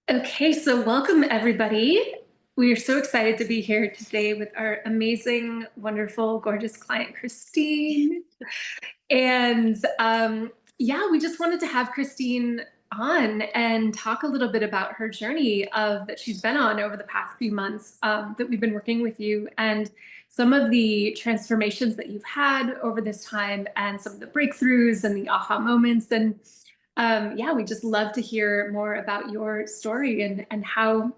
Okay, so welcome everybody. We are so excited to be here today with our amazing, wonderful, gorgeous client, Christine. And yeah, we just wanted to have Christine on and talk a little bit about her journey of that she's been on over the past few months that we've been working with you and some of the transformations that you've had over this time and some of the breakthroughs and the aha moments. And yeah, we just love to hear more about your story and how,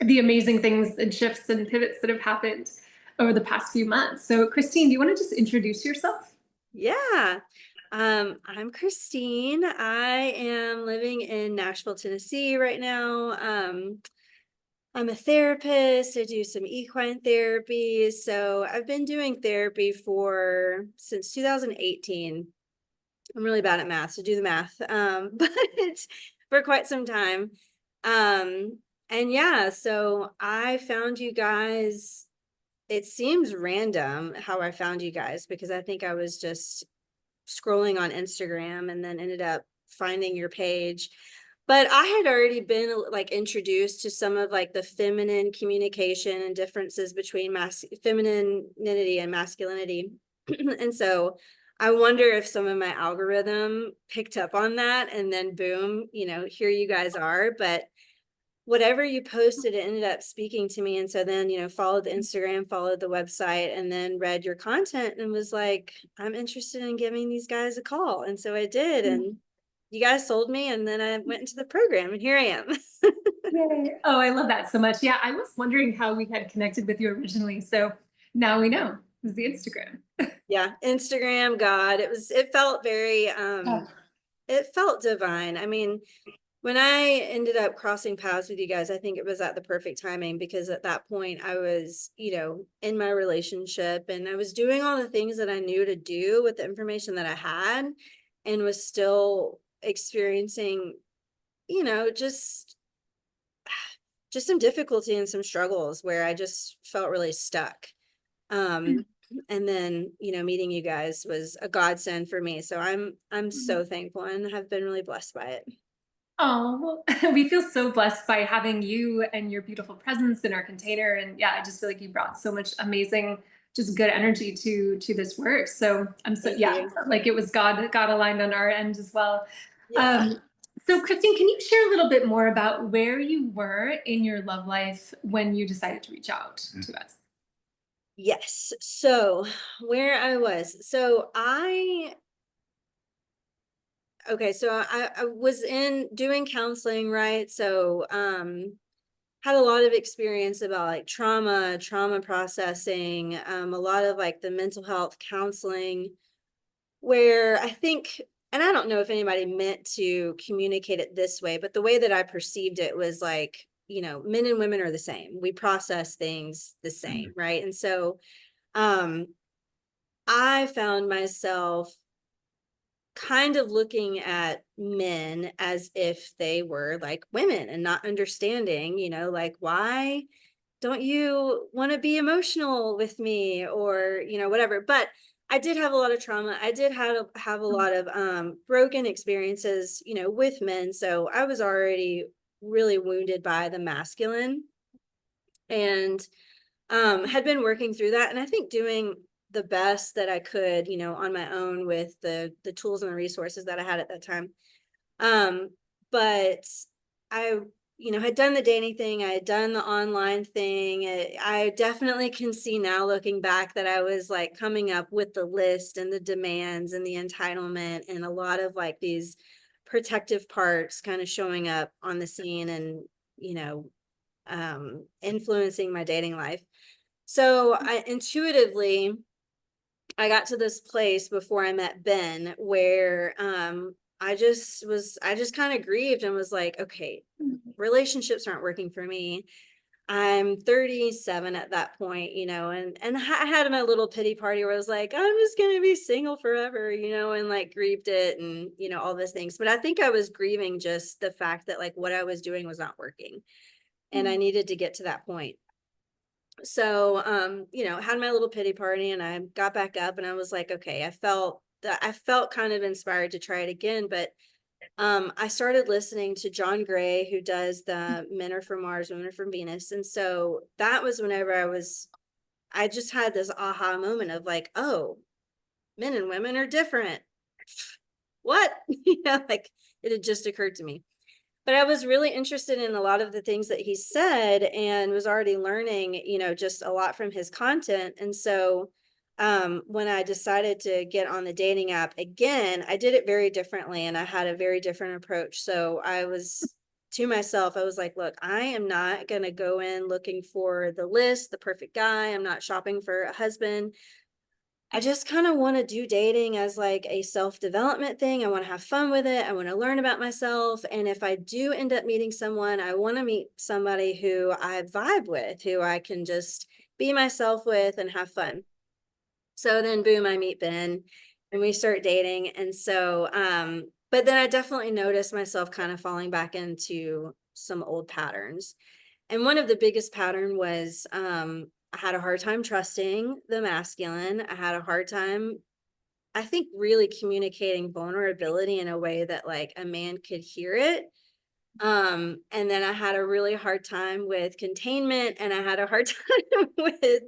the amazing things and shifts and pivots that have happened over the past few months. So, Christine, do you want to just introduce yourself? Yeah. I'm Christine. I am living in Nashville, Tennessee right now. I'm a therapist. I do some equine therapy. So I've been doing therapy since 2018. I'm really bad at math, so do the math. But for quite some time. And yeah, so I found you guys. It seems random how I found you guys because I think I was just scrolling on Instagram and then ended up finding your page. But I had already been like introduced to some of like the feminine communication and differences between femininity and masculinity. And so I wonder if some of my algorithm picked up on that and then boom, here you guys are. But whatever you posted, it ended up speaking to me. And so then, followed the Instagram, followed the website, and then read your content and was like, I'm interested in giving these guys a call. And so I did. And you guys sold me. And then I went into the program and here I am. Yay. Oh, I love that so much. Yeah, I was wondering how we had connected with you originally. So now we know. It was the Instagram. Yeah. Instagram, God, it felt very, Oh. it felt divine. I mean, when I ended up crossing paths with you guys, I think it was at the perfect timing because at that point I was, in my relationship and I was doing all the things that I knew to do with the information that I had and was still experiencing, you know, just just some difficulty and some struggles where I just felt really stuck. And then, meeting you guys was a godsend for me. So I'm so thankful and have been really blessed by it. Oh, well, we feel so blessed by having you and your beautiful presence in our container. And yeah, I just feel like you brought so much amazing, just good energy to this work. So I'm so Thank yeah, you. like it was God aligned on our end as well. Yeah. Um, so Christine, can you share a little bit more about where you were in your love life when you decided to reach out to us? Yes. So where I was, so I, okay, so I was in doing counseling, right? So, had a lot of experience about like trauma processing, a lot of like the mental health counseling, where I think, and I don't know if anybody meant to communicate it this way, but the way that I perceived it was like, men and women are the same. We process things the same, right? And so, um, I found myself kind of looking at men as if they were like women and not understanding, like, why don't you want to be emotional with me or, whatever. But I did have a lot of trauma. I did have a lot of broken experiences, with men. So I was already really wounded by the masculine and had been working through that. And I think doing the best that I could, on my own with the tools and the resources that I had at that time. Um, but I, had done the dating thing. I had done the online thing. I definitely can see now looking back that I was like coming up with the list and the demands and the entitlement and a lot of like these protective parts kind of showing up on the scene and, you know, influencing my dating life. So I intuitively, I got to this place before I met Ben where I just kind of grieved and was like, okay, relationships aren't working for me. I'm 37 at that point, and I had my little pity party where I was like, I'm just gonna be single forever, and like grieved it and all these things. But I think I was grieving just the fact that like what I was doing was not working and I needed to get to that point. So had my little pity party and I got back up and I was like, okay, I felt kind of inspired to try it again, but I started listening to John Gray, who does the Men Are From Mars, Women Are From Venus. And so that was whenever I just had this aha moment of like, oh, men and women are different. What? Like it had just occurred to me. But I was really interested in a lot of the things that he said and was already learning, just a lot from his content. And so when I decided to get on the dating app again, I did it very differently and I had a very different approach. So I was to myself, I was like, look, I am not going to go in looking for the list, the perfect guy. I'm not shopping for a husband. I just kind of want to do dating as like a self-development thing. I want to have fun with it. I want to learn about myself. And if I do end up meeting someone, I want to meet somebody who I vibe with, who I can just be myself with and have fun. So then boom, I meet Ben and we start dating. And so but then I definitely noticed myself kind of falling back into some old patterns. And one of the biggest pattern was I had a hard time trusting the masculine. I had a hard time, I think, really communicating vulnerability in a way that like a man could hear it. And then I had a really hard time with containment and I had a hard time with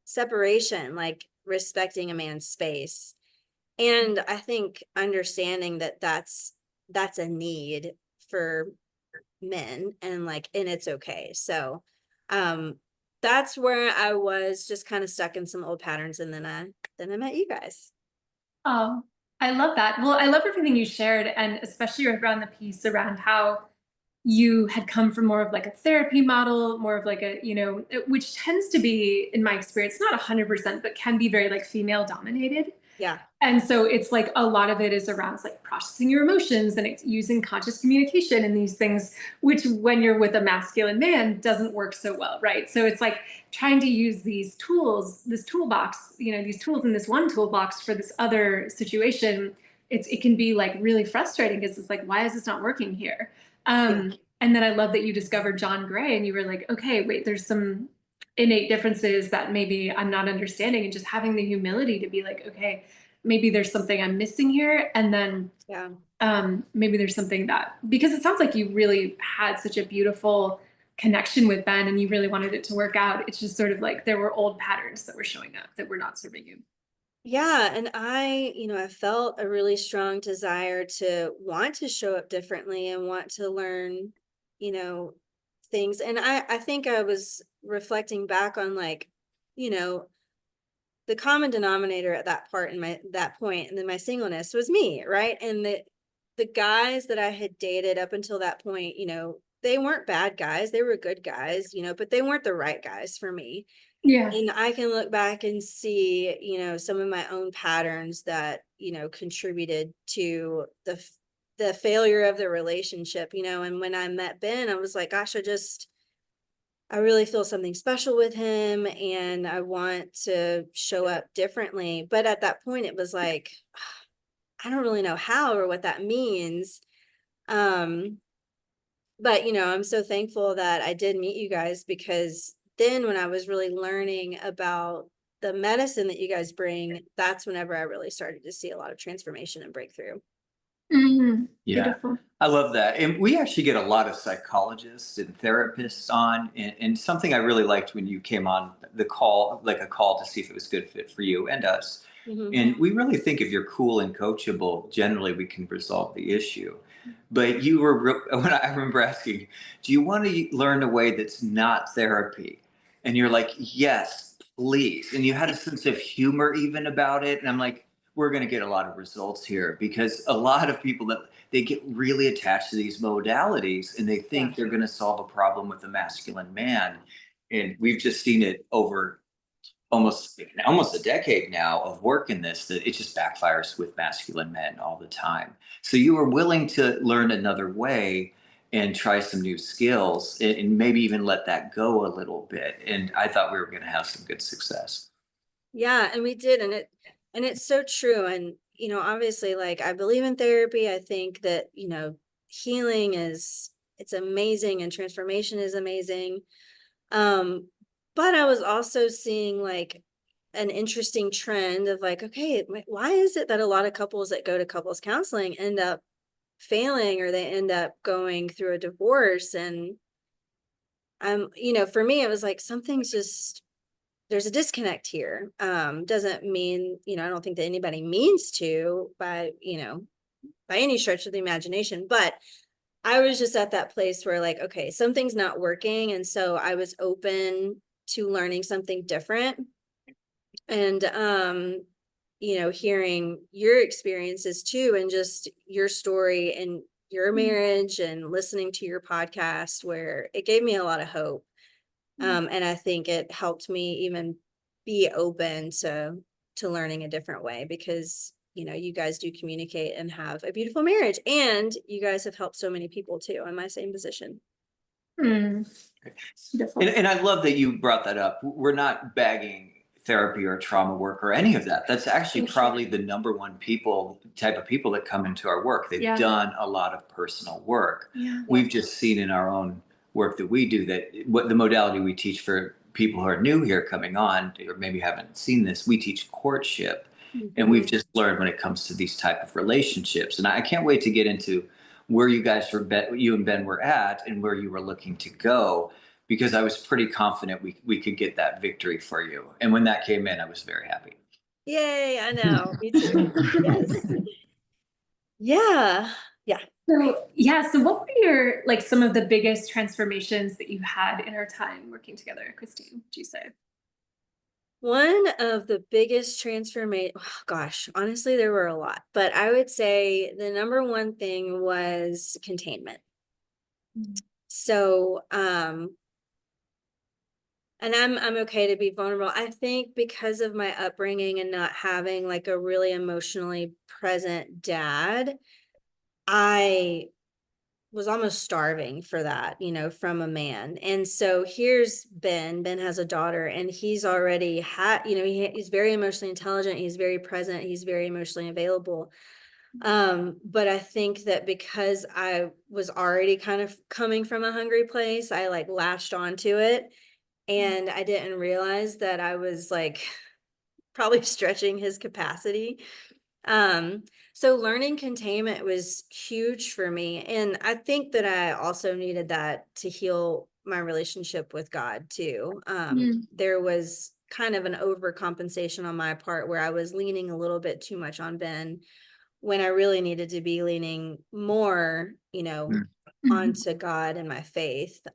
separation, like respecting a man's space. And I think understanding that that's a need for men and like and it's okay. So um that's where I was just kind of stuck in some old patterns and then I met you guys. Oh, I love that. Well, I love everything you shared, and especially around the piece around how you had come from more of like a therapy model, more of like a, which tends to be, in my experience, not 100%, but can be very like female dominated. Yeah. And so it's like a lot of it is around like processing your emotions and it's using conscious communication and these things, which when you're with a masculine man doesn't work so well, right? So it's like trying to use these tools, this toolbox, these tools in this one toolbox for this other situation. It can be like really frustrating because it's like, why is this not working here? Yeah. And then I love that you discovered John Gray and you were like, okay, wait, there's some innate differences that maybe I'm not understanding, and just having the humility to be like, okay, maybe there's something I'm missing here. And then Yeah. maybe there's something that, because it sounds like you really had such a beautiful connection with Ben and you really wanted it to work out. It's just sort of like there were old patterns that were showing up that were not serving you. Yeah, and I felt a really strong desire to want to show up differently and want to learn, you know, things. And I think I was reflecting back on like, you know, the common denominator at that part in my that point and then my singleness was me, right? And the guys that I had dated up until that point, they weren't bad guys, they were good guys, but they weren't the right guys for me. Yeah. And I can look back and see, some of my own patterns that, contributed to the failure of the relationship, and when I met Ben, I was like, gosh, I really feel something special with him and I want to show up differently. But at that point, it was like, I don't really know how or what that means. Um, but I'm so thankful that I did meet you guys because then when I was really learning about the medicine that you guys bring, that's whenever I really started to see a lot of transformation and breakthrough. Yeah, Beautiful. I love that. And we actually get a lot of psychologists and therapists on. And something I really liked when you came on the call, like a call to see if it was a good fit for you and us. Hmm. And we really think if you're cool and coachable, generally we can resolve the issue. But you were, when I remember asking, do you want to learn a way that's not therapy? And you're like, yes, please. And you had a sense of humor even about it. And I'm like, we're going to get a lot of results here because a lot of people that they get really attached to these modalities and they Yeah. think they're going to solve a problem with the masculine man. And we've just seen it over almost a decade now of work in this, that it just backfires with masculine men all the time. So you were willing to learn another way and try some new skills and maybe even let that go a little bit. And I thought we were going to have some good success. Yeah, and we did, and it's so true. And obviously, like I believe in therapy. I think that healing is it's amazing and transformation is amazing. Um, but I was also seeing like an interesting trend of like, okay, why is it that a lot of couples that go to couples counseling end up failing, or they end up going through a divorce. And for me, it was like, there's a disconnect here. Doesn't mean, I don't think that anybody means to by any stretch of the imagination, but I was just at that place where, like, okay, something's not working. And so I was open to learning something different. And, hearing your experiences too, and just your story and your marriage, and listening to your podcast, where it gave me a lot of hope. And I think it helped me even be open to learning a different way, because you guys do communicate and have a beautiful marriage, and you guys have helped so many people too in my same position. Beautiful. And I love that you brought that up. We're not bagging therapy or trauma work or any of that. That's actually probably the number one type of people that come into our work. They've done a lot of personal work. We've just seen in our own work that we do that what the modality we teach for people who are new here coming on, or maybe haven't seen this, we teach courtship. And we've just learned when it comes to these type of relationships. And I can't wait to get into where you and Ben were at, and where you were looking to go, because I was pretty confident we could get that victory for you. And when that came in, I was very happy. Yay, I know. Me too. Yes. Yeah. Yeah. So what were your, like, some of the biggest transformations that you had in our time working together, Christine, would you say? One of the biggest gosh, honestly, there were a lot, but I would say the number one thing was containment. So, and I'm okay to be vulnerable. I think because of my upbringing and not having like a really emotionally present dad, I was almost starving for that, from a man. And so here's Ben. Ben has a daughter, and he's already he's very emotionally intelligent. He's very present. He's very emotionally available. But I think that because I was already kind of coming from a hungry place, I like latched onto it, and I didn't realize that I was like probably stretching his capacity. So learning containment was huge for me. And I think that I also needed that to heal my relationship with God too. There was kind of an overcompensation on my part, where I was leaning a little bit too much on Ben, when I really needed to be leaning more, onto God and my faith.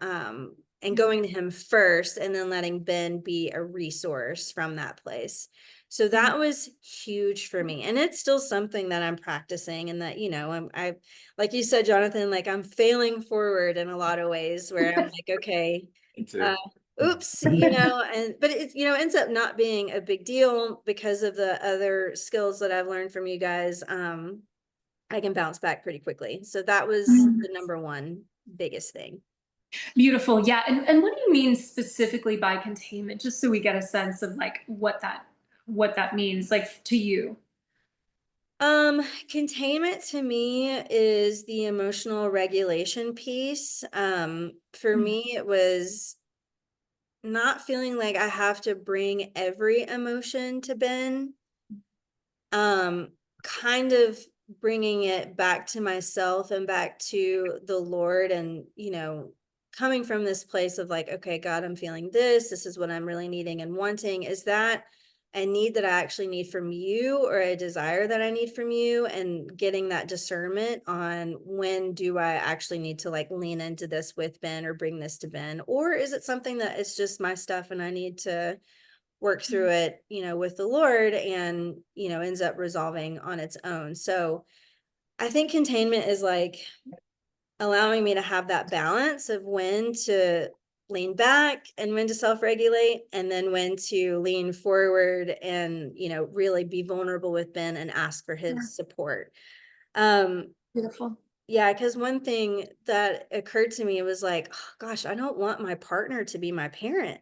And going to him first, and then letting Ben be a resource from that place. So that was huge for me. And it's still something that I'm practicing, and that, I, like you said, Jonathan, like I'm failing forward in a lot of ways, where I'm like, okay, oops, but it, ends up not being a big deal because of the other skills that I've learned from you guys. I can bounce back pretty quickly. So that was the number one biggest thing. Beautiful. Yeah. And what do you mean specifically by containment? Just so we get a sense of like what that means, like, to you. Containment to me is the emotional regulation piece. For me, it was not feeling like I have to bring every emotion to Ben. Kind of bringing it back to myself and back to the Lord, and coming from this place of like, okay, God, I'm feeling this is what I'm really needing and wanting. Is that a need that I actually need from you, or a desire that I need from you? And getting that discernment on, when do I actually need to like lean into this with Ben, or bring this to Ben? Or is it something that it's just my stuff and I need to work through it, with the Lord, and, ends up resolving on its own. So I think containment is like allowing me to have that balance of when to lean back and when to self-regulate, and then when to lean forward and, really be vulnerable with Ben and ask for his support. Beautiful. Yeah, because one thing that occurred to me was like, oh, gosh, I don't want my partner to be my parent.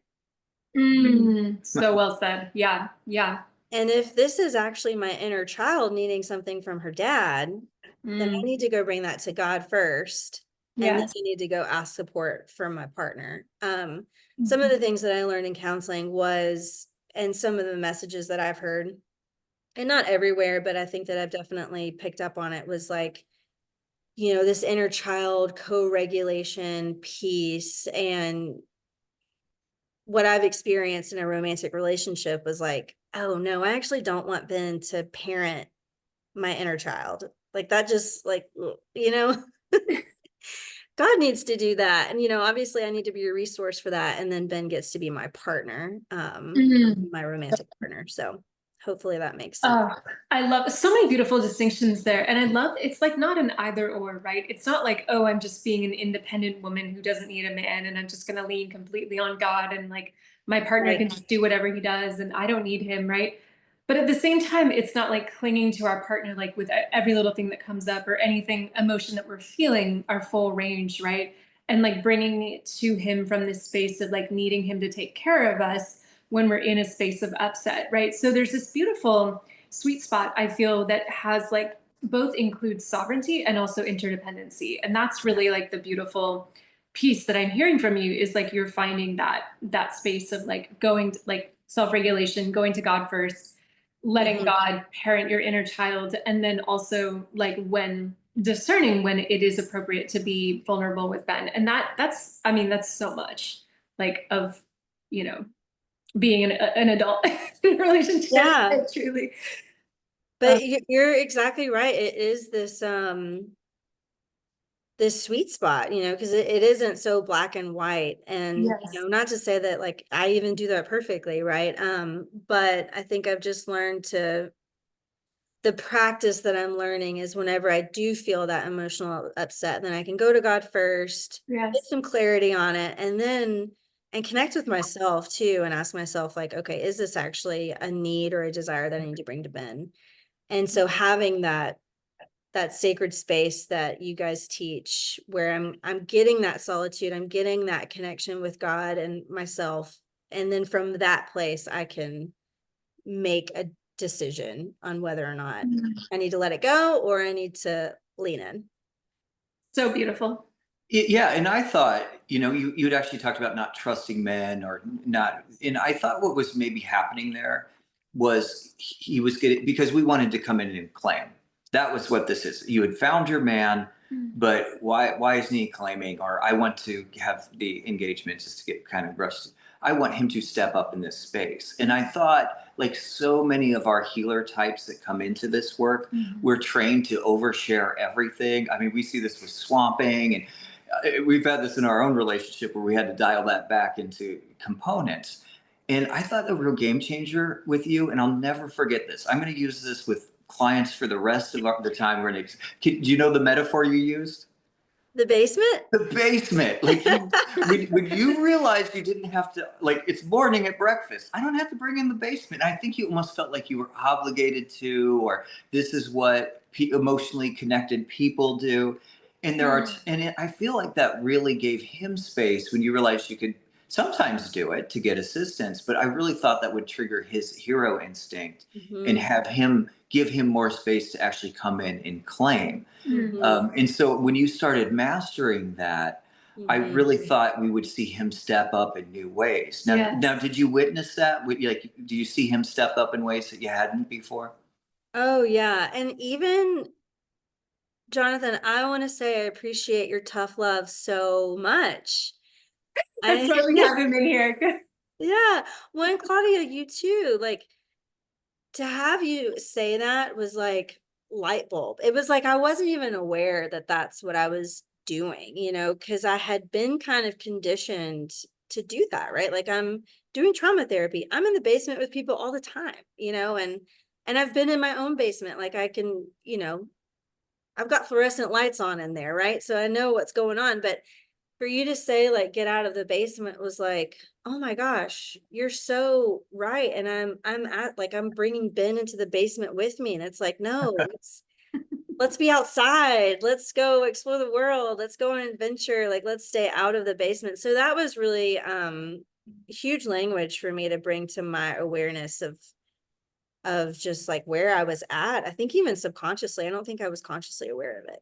So well said. Yeah. Yeah. And if this is actually my inner child needing something from her dad, then I need to go bring that to God first. And then I need to go ask support from my partner. Some of the things that I learned in counseling was, and some of the messages that I've heard, and not everywhere, but I think that I've definitely picked up on it, was like, this inner child co-regulation piece. And what I've experienced in a romantic relationship was like, oh no, I actually don't want Ben to parent my inner child. Like that just like, God needs to do that. And, obviously I need to be a resource for that. And then Ben gets to be my partner, Mhm. my romantic partner. So hopefully that makes sense. Oh, I love so many beautiful distinctions there. And I love it's like not an either or, right? It's not like, oh, I'm just being an independent woman who doesn't need a man and I'm just going to lean completely on God and like my partner Right. can just do whatever he does and I don't need him, right? But at the same time, it's not like clinging to our partner, like with every little thing that comes up or anything emotion that we're feeling, our full range, right? And like bringing it to him from this space of like needing him to take care of us when we're in a space of upset, right? So there's this beautiful sweet spot I feel that has like both includes sovereignty and also interdependency. And that's really like the beautiful piece that I'm hearing from you is like you're finding that space of like going to, like self-regulation, going to God first, letting Mhm. God parent your inner child, and then also like when discerning when it is appropriate to be vulnerable with Ben. And that's I mean that's so much like of you know being an adult in a relationship. Yeah. Truly. But you're exactly right. It is this sweet spot, because it isn't so black and white. And, Yes. not to say that like I even do that perfectly, right? But I think I've just learned the practice that I'm learning is whenever I do feel that emotional upset, then I can go to God first, get Yes. some clarity on it, and connect with myself too, and ask myself, like, okay, is this actually a need or a desire that I need to bring to Ben? And so having that sacred space that you guys teach where I'm getting that solitude, I'm getting that connection with God and myself. And then from that place, I can make a decision on whether or not Mhm. I need to let it go or I need to lean in. So beautiful. Yeah, and I thought, you'd actually talked about not trusting men or not, and I thought what was maybe happening there was he was getting because we wanted to come in and claim. That was what this is. You had found your man, Mm. but why isn't he claiming? Or I want to have the engagement just to get kind of rushed. I want him to step up in this space. And I thought, like so many of our healer types that come into this work, Mhm. we're trained to overshare everything. I mean, we see this with swamping and we've had this in our own relationship where we had to dial that back into components. And I thought a real game changer with you, and I'll never forget this. I'm going to use this with clients for the rest of the time. Do you know the metaphor you used? The basement? The basement. Like when you realized you didn't have to, like it's morning at breakfast. I don't have to bring in the basement. I think you almost felt like you were obligated to, or this is what emotionally connected people do. And I feel like that really gave him space when you realized you could sometimes do it to get assistance. But I really thought that would trigger his hero instinct and Mhm, give him more space to actually come in and claim. mhm, And so when you started mastering that, I mhm. really thought we would see him step up in new ways. Now, Yes. did you witness that? Like, do you see him step up in ways that you hadn't before? Oh, yeah. And even Jonathan, I want to say I appreciate your tough love so much. That's I why we have him in here. Yeah. Well, and Claudia, you too. Like to have you say that was like light bulb. It was like I wasn't even aware that that's what I was doing, because I had been kind of conditioned to do that, right? Like I'm doing trauma therapy. I'm in the basement with people all the time, and I've been in my own basement. Like I can, I've got fluorescent lights on in there, right? So I know what's going on, but for you to say like get out of the basement was like, oh my gosh, you're so right. And I'm bringing Ben into the basement with me, and it's like, no, let's be outside, let's go explore the world, let's go on an adventure, like let's stay out of the basement. So that was really huge language for me to bring to my awareness of just like where I was at. I think even subconsciously, I don't think I was consciously aware of it.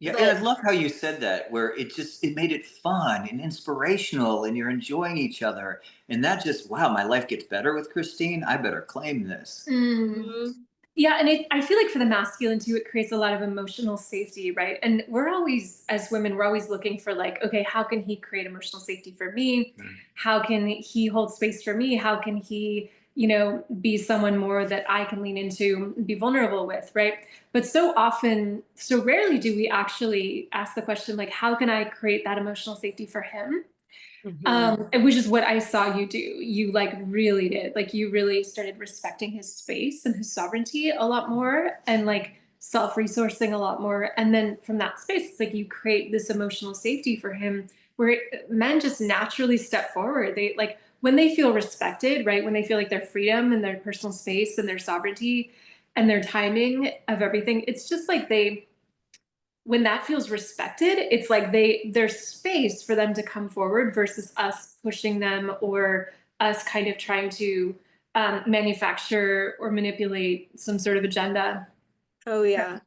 Yeah, and But I love how you said that, where it made it fun and inspirational, and you're enjoying each other, and that just wow, my life gets better with Christine. I better claim this. Mm. mhm. Yeah, and I feel like for the masculine too, it creates a lot of emotional safety, right? And we're always, as women, we're always looking for like, okay, how can he create emotional safety for me? How can he hold space for me? How can he, be someone more that I can lean into, be vulnerable with, right? But so often, so rarely do we actually ask the question, like, how can I create that emotional safety for him? And which is what I saw you do. You like really did. Like you really started respecting his space and his sovereignty a lot more and like self-resourcing a lot more. And then from that space, it's like you create this emotional safety for him where men just naturally step forward. They like when they feel respected, right? When they feel like their freedom and their personal space and their sovereignty and their timing of everything, it's just like they when that feels respected, it's like there's space for them to come forward versus us pushing them or us kind of trying to manufacture or manipulate some sort of agenda. Oh yeah.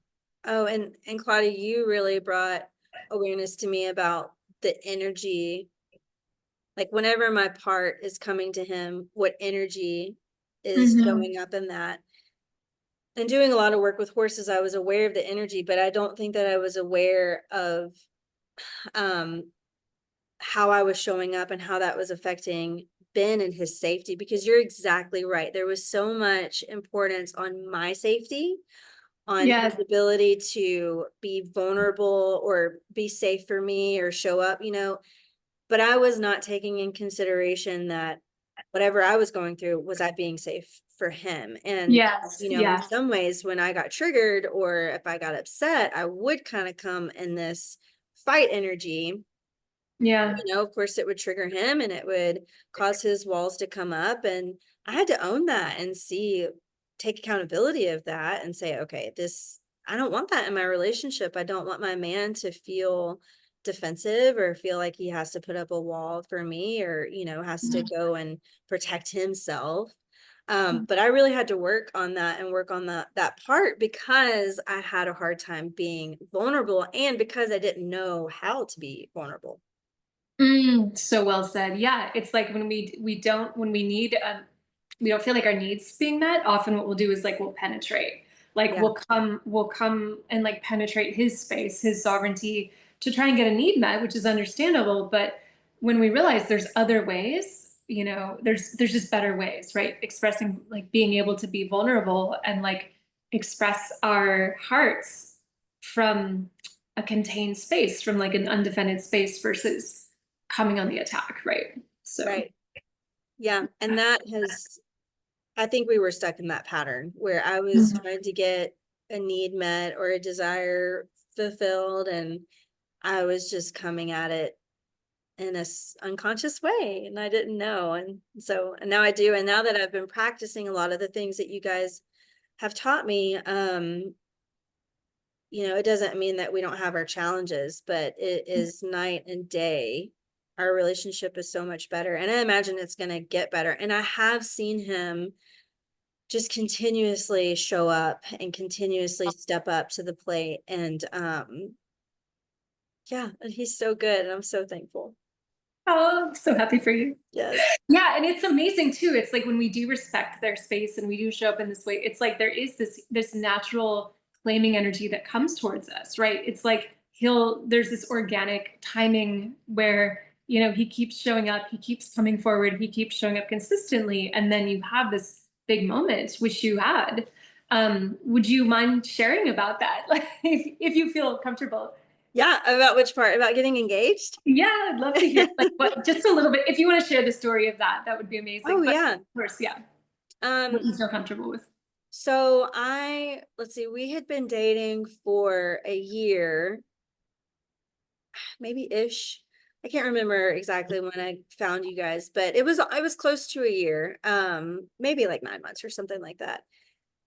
Oh, and Claudia, you really brought awareness to me about the energy. Like whenever my part is coming to him, what energy is Mm-hmm. showing up in that. And doing a lot of work with horses, I was aware of the energy, but I don't think that I was aware of um how I was showing up and how that was affecting Ben and his safety, because you're exactly right. There was so much importance on my safety, on his Yes. ability to be vulnerable or be safe for me or show up, but I was not taking in consideration that whatever I was going through, was I being safe for him? And, Yes. in Yes. some ways, when I got triggered or if I got upset, I would kind of come in this fight energy. Yeah. Of course, it would trigger him and it would cause his walls to come up. And I had to own that and take accountability of that and say, okay, I don't want that in my relationship. I don't want my man to feel defensive or feel like he has to put up a wall for me or, has to go and protect himself. But I really had to work on that and work on that part because I had a hard time being vulnerable and because I didn't know how to be vulnerable. So well said. Yeah, it's like when we don't feel like our needs being met. Often, what we'll do is like we'll penetrate, like Yeah. we'll come and like penetrate his space, his sovereignty, to try and get a need met, which is understandable. But when we realize there's other ways, there's just better ways, right? Expressing like being able to be vulnerable and like express our hearts from a contained space, from like an undefended space versus coming on the attack, right? So, Right. Yeah. And I think we were stuck in that pattern where I was Mhm. trying to get a need met or a desire fulfilled. And I was just coming at it in a unconscious way. And I didn't know. And now I do. And now that I've been practicing a lot of the things that you guys have taught me, it doesn't mean that we don't have our challenges, but it is night and day. Our relationship is so much better. And I imagine it's going to get better. And I have seen him just continuously show up and continuously step up to the plate. And yeah, and he's so good. And I'm so thankful. Oh, I'm so happy for you. Yes. Yeah, and it's amazing too. It's like when we do respect their space and we do show up in this way, it's like there is this natural claiming energy that comes towards us, right? It's like there's this organic timing where, he keeps showing up, he keeps coming forward, he keeps showing up consistently, and then you have this big moment, which you had. Would you mind sharing about that? Like if you feel comfortable. Yeah. About which part? About getting engaged? Yeah, I'd love to hear like what just a little bit. If you want to share the story of that, that would be amazing. Oh, But yeah. of course, yeah, what Um, you feel comfortable with. so let's see, we had been dating for a year, maybe ish. I can't remember exactly when I found you guys, but it was close to a year, maybe like 9 months or something like that.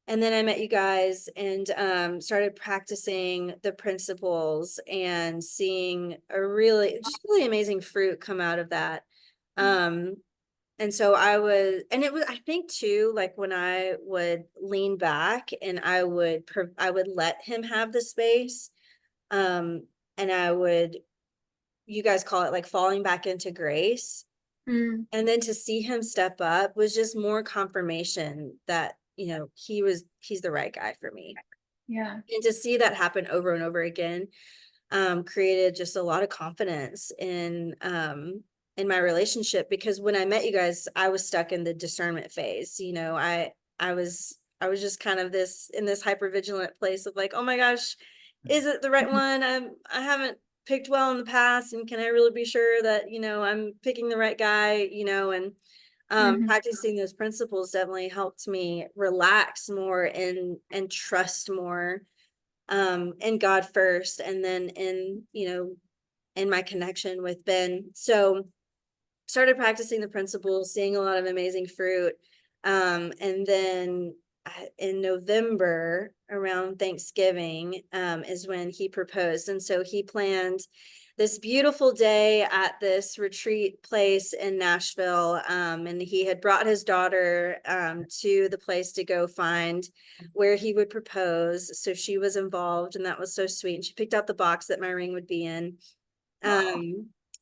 And then I met you guys and started practicing the principles and seeing just really amazing fruit come out of that. Um, and so and it was, I think too, like when I would lean back and I would let him have the space. Um, and you guys call it like falling back into grace. Mm, And then to see him step up was just more confirmation that he's the right guy for me. Yeah. And to see that happen over and over again, created just a lot of confidence in my relationship, because when I met you guys, I was stuck in the discernment phase. I was just kind of in this hyper vigilant place of like, oh my gosh, is it the right one? I haven't picked well in the past, and can I really be sure that, I'm picking the right guy, and Mhm. practicing those principles definitely helped me relax more and trust more in God first, and then in my connection with Ben. So started practicing the principles, seeing a lot of amazing fruit. And then in November, around Thanksgiving, is when he proposed. And so he planned this beautiful day at this retreat place in Nashville. And he had brought his daughter to the place to go find where he would propose. So she was involved, and that was so sweet. And she picked out the box that my ring would be in. Aw.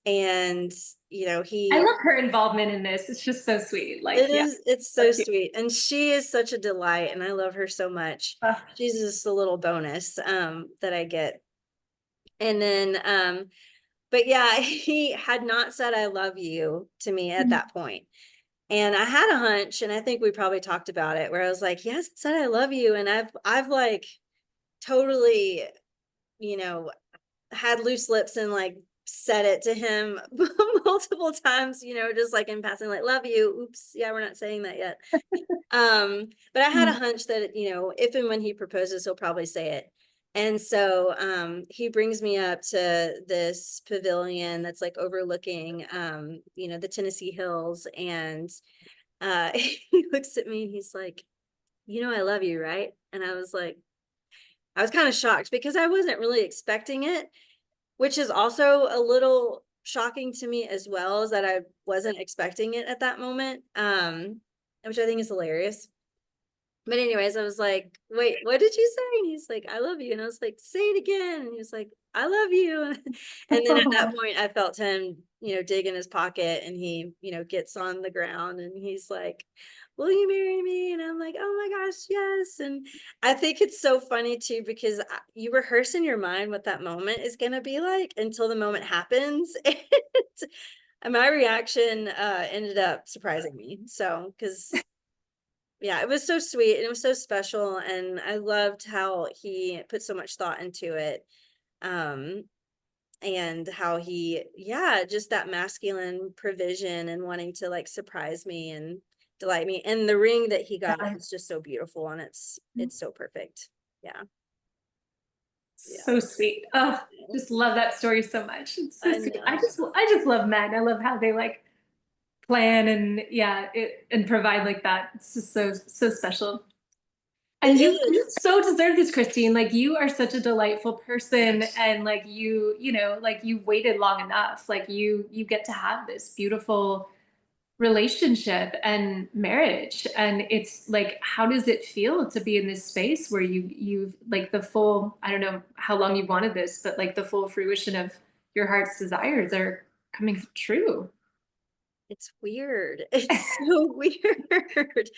And I he love her involvement in this. It's just so sweet. Like, it yeah, is it's so so cute. sweet, and she is such a delight, and I love her so much. Ugh. She's just a little bonus that I get. And then but yeah, he had not said I love you to me at Mhm. that point. And I had a hunch, and I think we probably talked about it, where I was like, he hasn't said I love you, and I've like totally, you know, had loose lips and like said it to him multiple times, just like in passing, like, love you. Oops, yeah, we're not saying that yet. But I had a Mhm. hunch that, if and when he proposes, he'll probably say it. And so he brings me up to this pavilion that's like overlooking the Tennessee hills. And he looks at me and he's like, I love you, right? And I was kind of shocked because I wasn't really expecting it, which is also a little shocking to me as well, is that I wasn't expecting it at that moment, which I think is hilarious. But anyways, I was like, wait, what did you say? And he's like, I love you. And I was like, say it again. And he was like, I love you. And then at that point, I felt him, dig in his pocket, and he, gets on the ground and he's like, will you marry me? And I'm like, oh my gosh, yes. And I think it's so funny too, because you rehearse in your mind what that moment is going to be like until the moment happens. And my reaction ended up surprising me. So, because yeah, it was so sweet and it was so special, and I loved how he put so much thought into it. Um, and how just that masculine provision and wanting to like surprise me and delight me. And the ring that he got Yeah. is just so beautiful, and it's so perfect. Yeah. Yeah. So sweet. Oh, just love that story so much. It's so I sweet. know. I just love men. I love how they like plan and yeah, and provide like that. It's just so special. It And you is. so deserve this, Christine. Like you are such a delightful person, and like like you waited long enough. Like you get to have this beautiful relationship and marriage. And it's like, how does it feel to be in this space where you've like the full, I don't know how long you wanted this, but like the full fruition of your heart's desires are coming true. It's weird. It's so weird.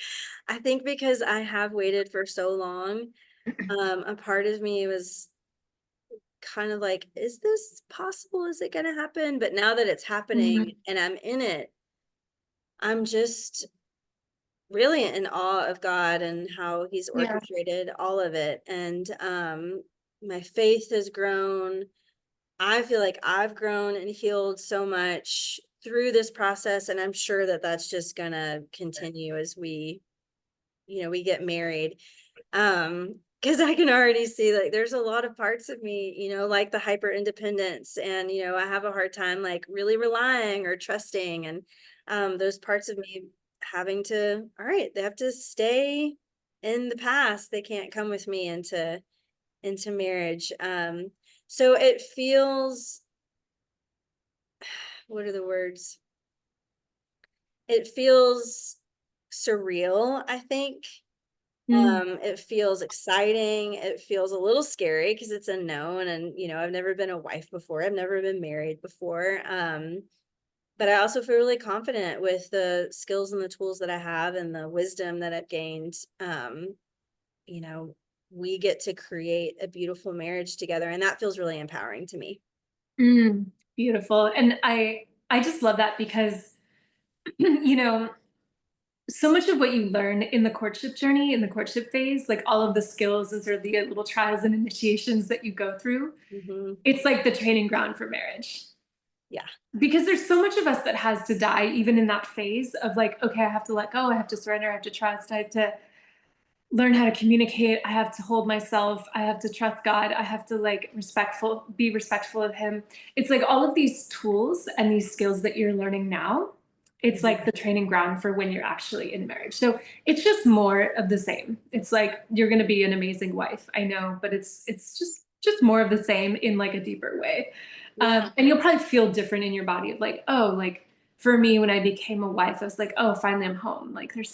I think because I have waited for so long, a part of me was kind of like, is this possible? Is it going to happen? But now that it's happening Mhm. and I'm in it, I'm just really in awe of God and how he's Yeah. orchestrated all of it. And my faith has grown. I feel like I've grown and healed so much through this process, and I'm sure that that's just going to continue as we get married. Because I can already see like there's a lot of parts of me, like the hyper independence, and I have a hard time like really relying or trusting, and those parts of me having to, all right, they have to stay in the past. They can't come with me into marriage. So it feels, what are the words? It feels surreal, I think. Mm. It feels exciting. It feels a little scary because it's unknown, and I've never been a wife before. I've never been married before. but I also feel really confident with the skills and the tools that I have and the wisdom that I've gained. You know, we get to create a beautiful marriage together, and that feels really empowering to me. Beautiful. And I just love that because you know, so much of what you learn in the courtship journey, in the courtship phase, like all of the skills and sort of the little trials and initiations that you go through, it's like the training ground for marriage. Yeah. Because there's so much of us that has to die, even in that phase of like, okay, I have to let go, I have to surrender, I have to trust, I have to learn how to communicate, I have to hold myself, I have to trust God, I have to like be respectful of him. It's like all of these tools and these skills that you're learning now, it's like the training ground for when you're actually in marriage. So it's just more of the same. It's like you're going to be an amazing wife, I know, but it's just more of the same in like a deeper way. And you'll probably feel different in your body of like, oh, like for me when I became a wife, I was like, oh, finally I'm home. Like there's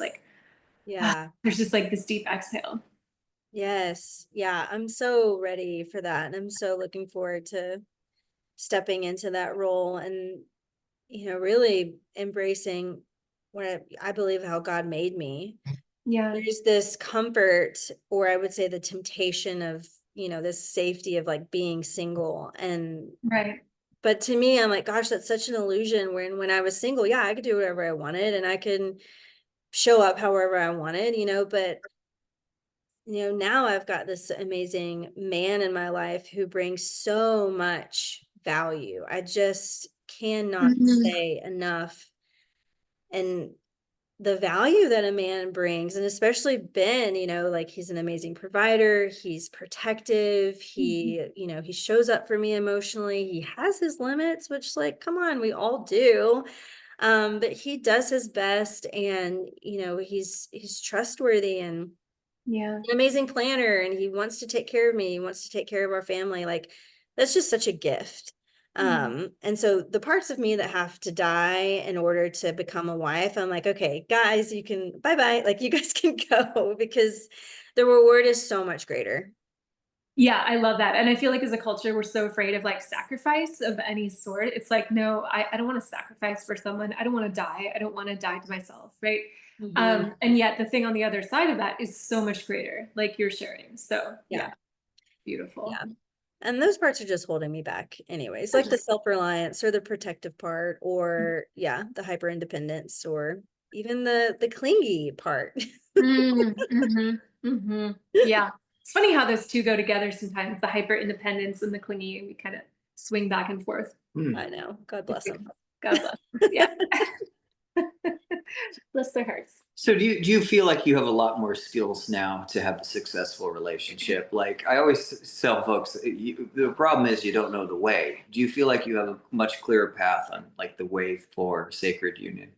just like this deep exhale. Yes. Yeah. I'm so ready for that. And I'm so looking forward to stepping into that role and, really embracing what I believe how God made me. Yeah. There's this comfort, or I would say the temptation of, this safety of like being single. Right. But to me, I'm like, gosh, that's such an illusion. When I was single, yeah, I could do whatever I wanted and I can show up however I wanted, but now I've got this amazing man in my life who brings so much value. I just cannot say enough. And the value that a man brings, and especially Ben, like he's an amazing provider, he's protective, he shows up for me emotionally, he has his limits, which like, come on, we all do. But he does his best, and he's trustworthy and Yeah. an amazing planner, and he wants to take care of me, he wants to take care of our family. Like that's just such a gift. And so the parts of me that have to die in order to become a wife, I'm like, okay, guys, you can bye like you guys can go, because the reward is so much greater. Yeah, I love that. And I feel like as a culture, we're so afraid of like sacrifice of any sort. It's like, no, I don't want to sacrifice for someone. I don't want to die. I don't want to die to myself. Right. And yet the thing on the other side of that is so much greater, like you're sharing. So yeah, beautiful. Yeah. And those parts are just holding me back anyways, like the self-reliance or the protective part, or the hyper independence, or even the clingy part. Yeah. It's funny how those two go together sometimes, the hyper independence and the clingy, we kind of swing back and forth. I know. God bless them. God bless. Yeah. Bless their hearts. So do you feel like you have a lot more skills now to have a successful relationship? Like I always tell folks, the problem is you don't know the way. Do you feel like you have a much clearer path on like the way for sacred union?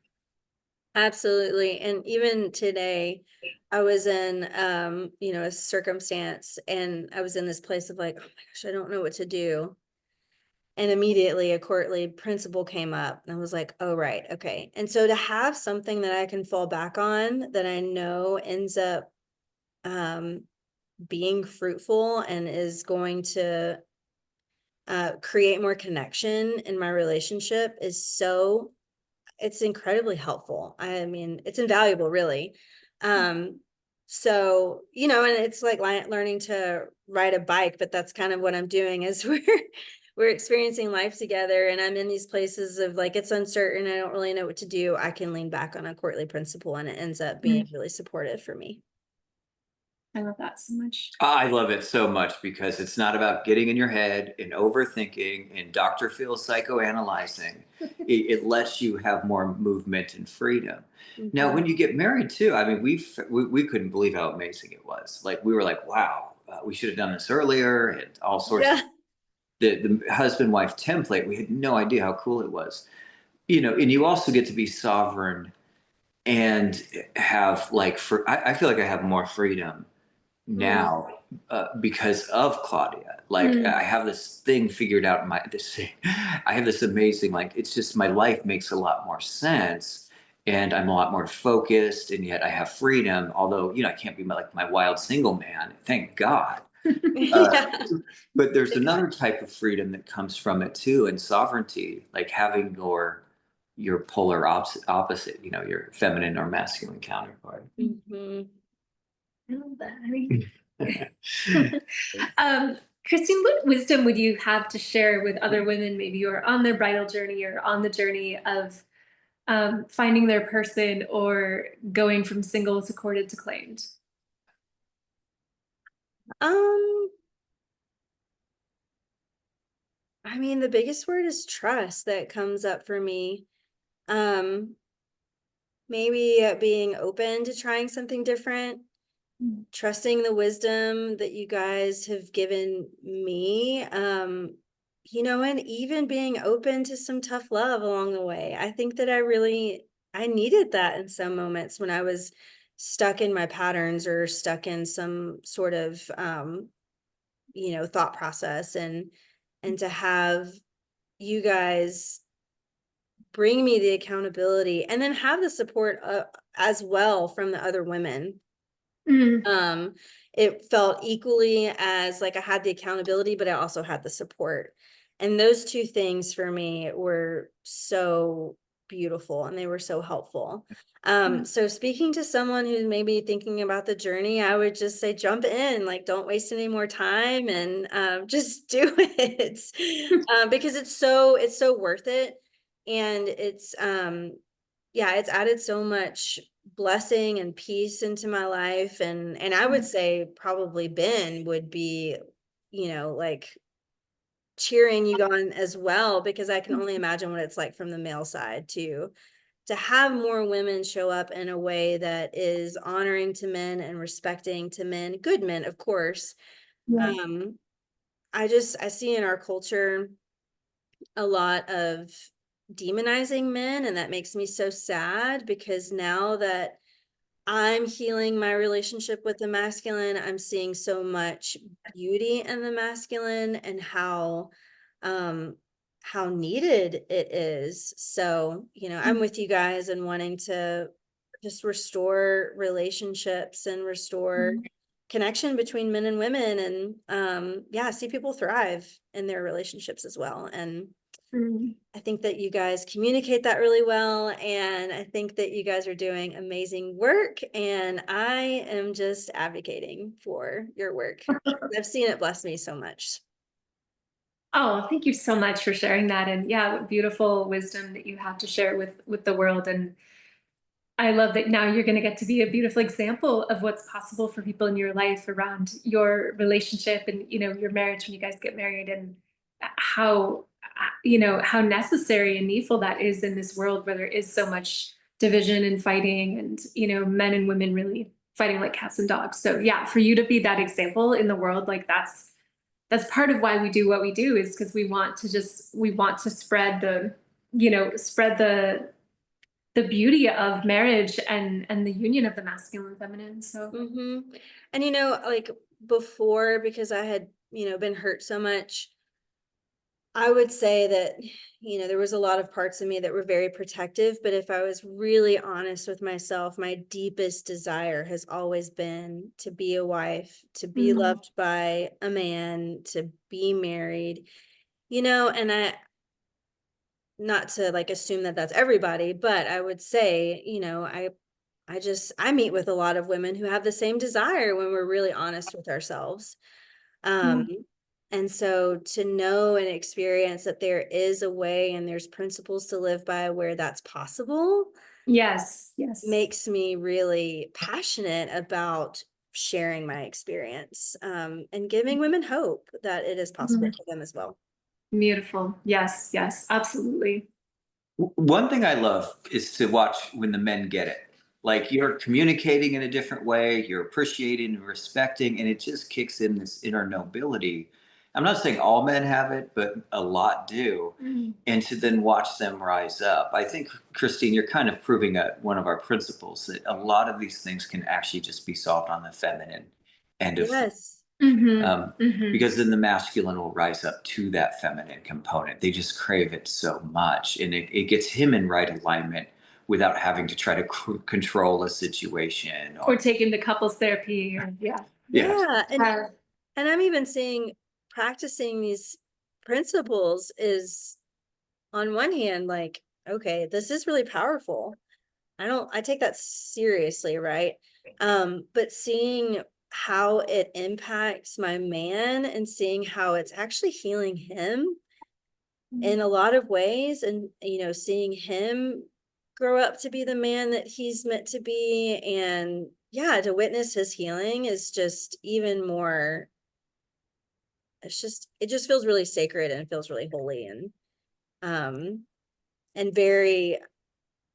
Absolutely. And even today, I was in a circumstance, and I was in this place of like, oh my gosh, I don't know what to do. And immediately a courtly principle came up, and I was like, oh, right. Okay. And so to have something that I can fall back on that I know ends up being fruitful and is going to create more connection in my relationship it's incredibly helpful. I mean, it's invaluable, really. So, and it's like learning to ride a bike, but that's kind of what I'm doing is we're experiencing life together, and I'm in these places of like, it's uncertain, I don't really know what to do. I can lean back on a courtly principle, and it ends up being really supportive for me. I love that so much. I love it so much because it's not about getting in your head and overthinking and Dr. Phil psychoanalyzing. It lets you have more movement and freedom. Now, when you get married too, I mean, we couldn't believe how amazing it was. Like we were like, wow, we should have done this earlier, and all sorts of the husband-wife template. We had no idea how cool it was. And you also get to be sovereign and have like, I feel like I have more freedom now because of Claudia. Like I have this thing figured out in I have this amazing, like, it's just my life makes a lot more sense, and I'm a lot more focused, and yet I have freedom. Although, I can't be like my wild single man, thank God. But there's another type of freedom that comes from it too, and sovereignty, like having your your polar opposite, you know, your feminine or masculine counterpart. Mhm. I love that. Christine, what wisdom would you have to share with other women, maybe who are on their bridal journey or on the journey of finding their person or going from single to courted to claimed? Um, I mean, the biggest word is trust that comes up for me. Um, Maybe being open to trying something different, trusting the wisdom that you guys have given me. You know, and even being open to some tough love along the way. I think that I needed that in some moments when I was stuck in my patterns or stuck in some sort of you know, thought process, and to have you guys bring me the accountability and then have the support as well from the other women. Mm, um it felt equally as like I had the accountability, but I also had the support, and those two things for me were so beautiful and they were so helpful. So speaking to someone who's maybe thinking about the journey, I would just say jump in, like don't waste any more time, and just do it. Because it's so worth it, and it's yeah, it's added so much blessing and peace into my life, and I would say probably Ben would be, you know, like cheering you on as well, because I can only imagine what it's like from the male side to have more women show up in a way that is honoring to men and respecting to men, good men, of course. yeah. um I see in our culture a lot of demonizing men, and that makes me so sad, because now that I'm healing my relationship with the masculine, I'm seeing so much beauty in the masculine, and um how needed it is. So, you know, I'm with you guys and wanting to just restore relationships and restore connection between men and women, and yeah, see people thrive in their relationships as well. And Mm. I think that you guys communicate that really well, and I think that you guys are doing amazing work, and I am just advocating for your work. I've seen it bless me so much. Oh, thank you so much for sharing that. And yeah, what beautiful wisdom that you have to share with the world. And I love that now you're going to get to be a beautiful example of what's possible for people in your life around your relationship and, you know, your marriage when you guys get married, and how, you know, how necessary and needful that is in this world where there is so much division and fighting and, you know, men and women really fighting like cats and dogs. So yeah, for you to be that example in the world, like that's part of why we do what we do, is because we want to spread the, you know, spread the beauty of marriage and the union of the masculine and feminine. So Hmm. And you know, like before, because I had, you know, been hurt so much, I would say that, you know, there was a lot of parts of me that were very protective, but if I was really honest with myself, my deepest desire has always been to be a wife, to be mm, loved by a man, to be married, you know, and not to like assume that that's everybody, but I would say, you know, I meet with a lot of women who have the same desire when we're really honest with ourselves. Um, mm, and so to know and experience that there is a way and there's principles to live by where that's possible yes, yes. makes me really passionate about sharing my experience, and giving women hope that it is possible Mm, for them as well. beautiful. Yes, yes, absolutely. One thing I love is to watch when the men get it. Like you're communicating in a different way, you're appreciating and respecting, and it just kicks in this inner nobility. I'm not saying all men have it, but a lot do. Mm, And to then watch them rise up. I think, Christine, you're kind of proving one of our principles that a lot of these things can actually just be solved on the feminine end of things. Yes. mm-hmm, um, mm-hmm. because then the masculine will rise up to that feminine component. They just crave it so much, and it gets him in right alignment without having to try to control a situation Or or taking the couples therapy, or yeah. yeah. Yeah. Uh, And I'm even seeing practicing these principles is on one hand, like okay, this is really powerful. I take that seriously, right? But seeing how it impacts my man and seeing how it's actually healing him in a lot of ways, and seeing him grow up to be the man that he's meant to be, and yeah, to witness his healing is just even more, it just feels really sacred and feels really holy, um and very,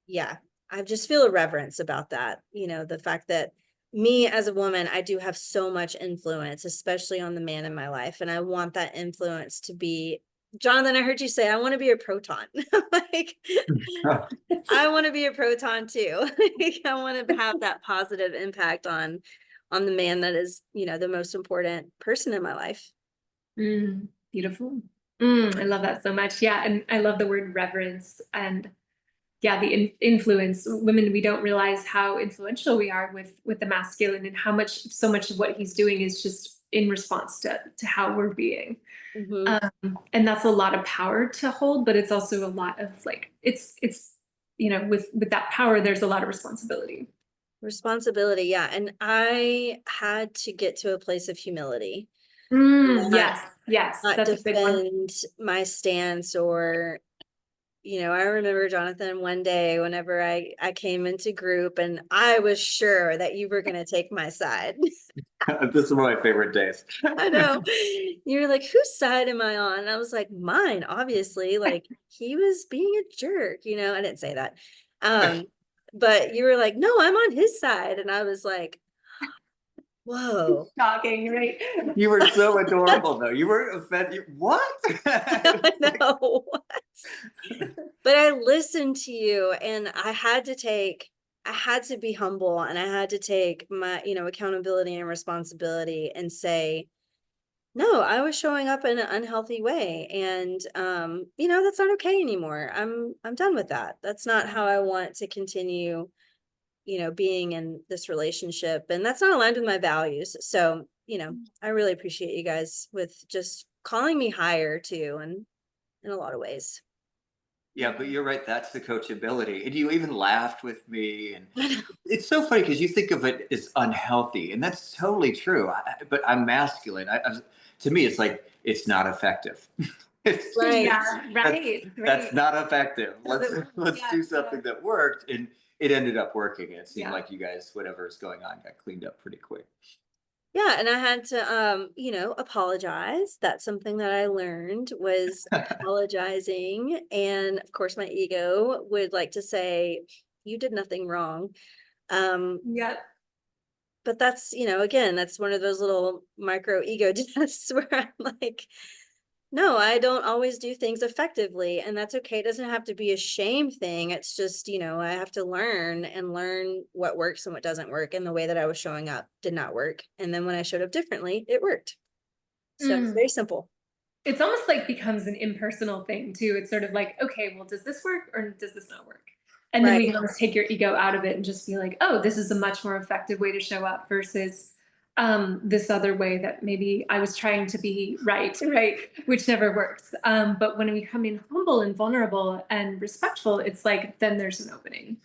yeah, I just feel a reverence about that. The fact that me as a woman, I do have so much influence, especially on the man in my life. And I want that influence to be, Jonathan, I heard you say, I want to be a proton. Like, I want to be a proton too. Like, I want to have that positive impact on the man that is, the most important person in my life. Beautiful. I love that so much. Yeah. And I love the word reverence, and yeah, the influence. Women, we don't realize how influential we are with the masculine, and how much, so much of what he's doing is just in response to how we're being. Mhm. And that's a lot of power to hold, but it's also a lot of like, it's with that power, there's a lot of responsibility. Responsibility, yeah. And I had to get to a place of humility, not Yes, not that's a big one. defend my stance, or I remember, Jonathan, one day whenever I came into group and I was sure that you were going to take my side. This is one of my favorite days. I know. You're like, whose side am I on? And I was like, mine, obviously. Like, he was being a jerk, I didn't say that. But you were like, no, I'm on his side. And I was like, whoa. Shocking, right? You were so adorable, though. You were offended. What? I know. But I listened to you, and I had to be humble, and I had to take my, accountability and responsibility and say, no, I was showing up in an unhealthy way. And that's not okay anymore. I'm done with that. That's not how I want to continue, being in this relationship. And that's not aligned with my values. So, I really appreciate you guys with just calling me higher too, and in a lot of ways. Yeah, but you're right. That's the coachability. And you even laughed with me. And it's so funny because you think of it as unhealthy, and that's totally true. But I'm masculine. To me, it's like, it's not effective. Right. Yeah, That's not effective. Let's Yeah, do something that worked, and it ended up working. It seemed yeah. like you guys, whatever's going on, got cleaned up pretty quick. Yeah, and I had to apologize. That's something that I learned, was apologizing. And of course my ego would like to say, you did nothing wrong. Yeah. But that's, again, that's one of those little micro ego tests where I'm like, no, I don't always do things effectively, and that's okay. It doesn't have to be a shame thing. It's just, I have to learn what works and what doesn't work. And the way that I was showing up did not work. And then when I showed up differently, it worked. So it's very simple. It's almost like becomes an impersonal thing too. It's sort of like, okay, well, does this work or does this not work? And then we Right. can almost take your ego out of it and just be like, oh, this is a much more effective way to show up versus this other way that maybe I was trying to be right, which never works. But when we come in humble and vulnerable and respectful, it's like, then there's an opening.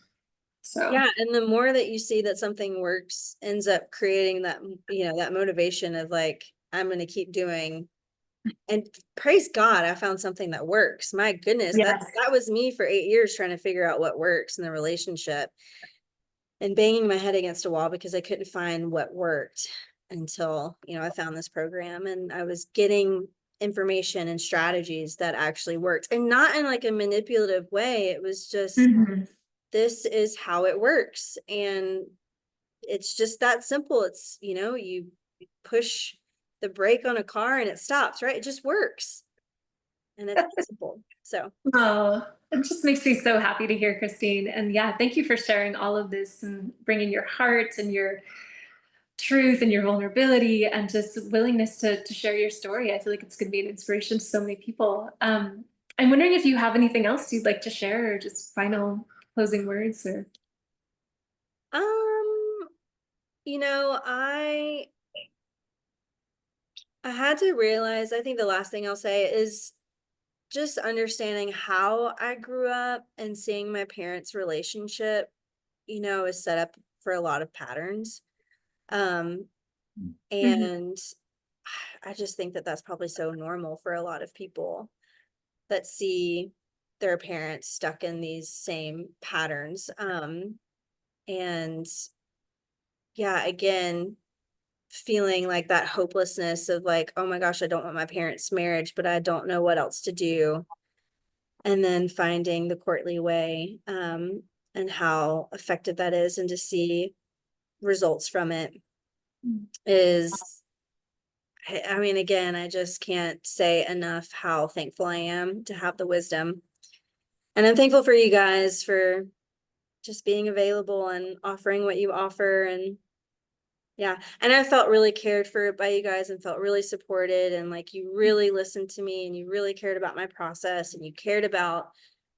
So Yeah. And the more that you see that something works, ends up creating that, that motivation of like, I'm going to keep doing. And praise God, I found something that works. My goodness, that yes. was me for 8 years trying to figure out what works in the relationship and banging my head against a wall because I couldn't find what worked until, I found this program, and I was getting information and strategies that actually worked, and not in like a manipulative way. It was just, this is how it works. And it's just that simple. It's, you push the brake on a car and it stops, right? It just works. And it's that simple. So Oh, it just makes me so happy to hear, Christine. And yeah, thank you for sharing all of this and bringing your heart and your truth and your vulnerability and just willingness to share your story. I feel like it's going to be an inspiration to so many people. I'm wondering if you have anything else you'd like to share, or just final closing words, or um you know i I had to realize, I think the last thing I'll say is just understanding how I grew up and seeing my parents' relationship, is set up for a lot of patterns. Mhm. And I just think that that's probably so normal for a lot of people that see their parents stuck in these same patterns. And yeah, again, feeling like that hopelessness of like, oh my gosh, I don't want my parents' marriage, but I don't know what else to do. And then finding the courtly way, and how effective that is, and to see results from it is, I mean, again, I just can't say enough how thankful I am to have the wisdom. And I'm thankful for you guys for just being available and offering what you offer. And yeah, and I felt really cared for by you guys and felt really supported, and like you really listened to me and you really cared about my process and you cared about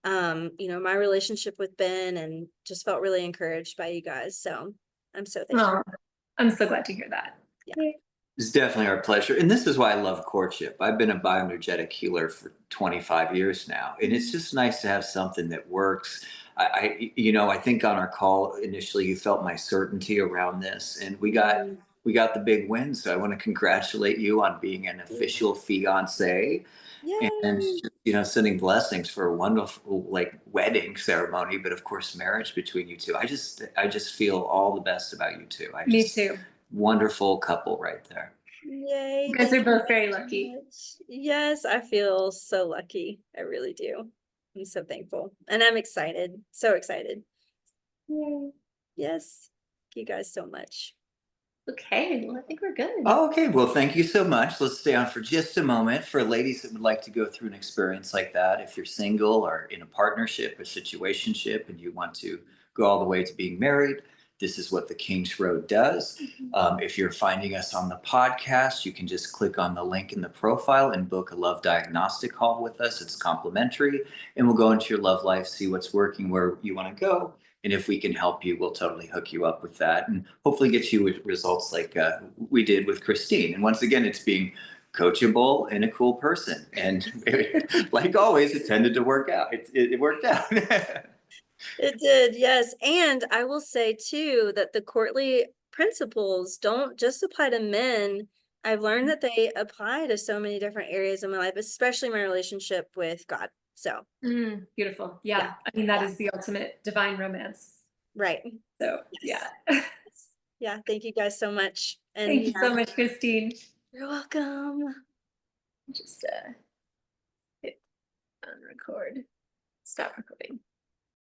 my relationship with Ben, and just felt really encouraged by you guys. So I'm so thankful. Oh, I'm so glad to hear that. Yeah. It's definitely our pleasure. And this is why I love courtship. I've been a bioenergetic healer for 25 years now. And it's just nice to have something that works. I think on our call initially, you felt my certainty around this, and we got the big win. So I want to congratulate you on being an official fiance, and Yay. sending blessings for a wonderful like wedding ceremony, but of course marriage between you two. I just feel all the best about you two. Me too. Wonderful couple right there. Yay. You guys Thank are both you very so lucky. much. Yes, I feel so lucky. I really do. I'm so thankful. And I'm excited. So excited. Yay. Yes. Thank you guys so much. Okay, well, I think we're good. Oh, okay. Well, thank you so much. Let's stay on for just a moment. For ladies that would like to go through an experience like that, if you're single or in a partnership, a situationship, and you want to go all the way to being married, this is what the King's Road does. If you're finding us on the podcast, you can just click on the link in the profile and book a love diagnostic call with us. It's complimentary, and we'll go into your love life, see what's working, where you want to go. And if we can help you, we'll totally hook you up with that and hopefully get you with results like we did with Christine. And once again, it's being coachable and a cool person. And like always, it tended to work out. It worked out. It did, yes. And I will say too that the courtly principles don't just apply to men. I've learned that they apply to so many different areas of my life, especially my relationship with God. So, Beautiful. yeah. Yeah. I mean, that is the ultimate divine romance. Right. So, Yes. yeah. Yeah. Thank you guys so much. And Thank you so much, Christine. you're welcome. Just hit unrecord. Stop recording.